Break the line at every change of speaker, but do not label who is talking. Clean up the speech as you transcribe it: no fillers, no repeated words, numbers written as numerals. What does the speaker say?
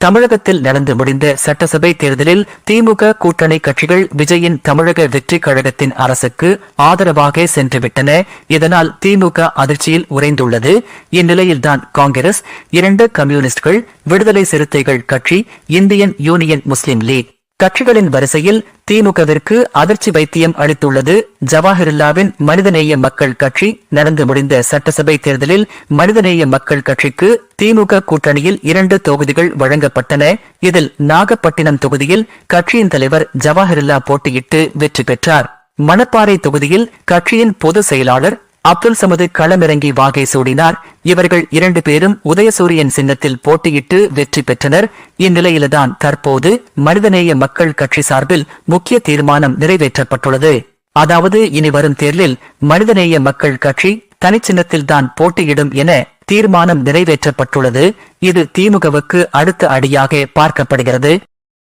தமிழகத்தில் நடந்து முடிந்த சட்டசபை தேர்தலில் திமுக கூட்டணி கட்சிகள் விஜயின் தமிழக வெற்றிக் கழகத்தின் அரசுக்கு ஆதரவாக சென்றுவிட்டன. இதனால் திமுக அதிர்ச்சியில் உறைந்துள்ளது. இந்நிலையில்தான் காங்கிரஸ், 2 கம்யூனிஸ்டுகள், விடுதலை சிறுத்தைகள் கட்சி, இந்தியன் யூனியன் முஸ்லிம் லீக் கட்சிகளின் வரிசையில் திமுகவிற்கு அதிர்ச்சி வைத்தியம் அளித்துள்ளது. ஜவாஹிருல்லாவின் மனிதநேய மக்கள் கட்சி நடந்து முடிந்த சட்டசபை தேர்தலில் மனிதநேய மக்கள் கட்சிக்கு திமுக கூட்டணியில் 2 தொகுதிகள் வழங்கப்பட்டன. இதில் நாகப்பட்டினம் தொகுதியில் கட்சியின் தலைவர் ஜவாஹிருல்லா போட்டியிட்டு வெற்றி பெற்றார். மணப்பாறை தொகுதியில் கட்சியின் பொதுச் செயலாளர் அப்துல் சமது களமிறங்கி வாகை சூடினார். இவர்கள் 2 பேரும் உதயசூரியன் சின்னத்தில் போட்டியிட்டு வெற்றி பெற்றனர். இந்நிலையில்தான் தற்போது மனிதநேய மக்கள் கட்சி சார்பில் முக்கிய தீர்மானம் நிறைவேற்றப்பட்டுள்ளது. அதாவது இனி வரும் தேர்தலில் மனிதநேய மக்கள் கட்சி தனிச்சின்னத்தில்தான் போட்டியிடும் என தீர்மானம் நிறைவேற்றப்பட்டுள்ளது. இது திமுகவுக்கு அடுத்த அடியாக பார்க்கப்படுகிறது.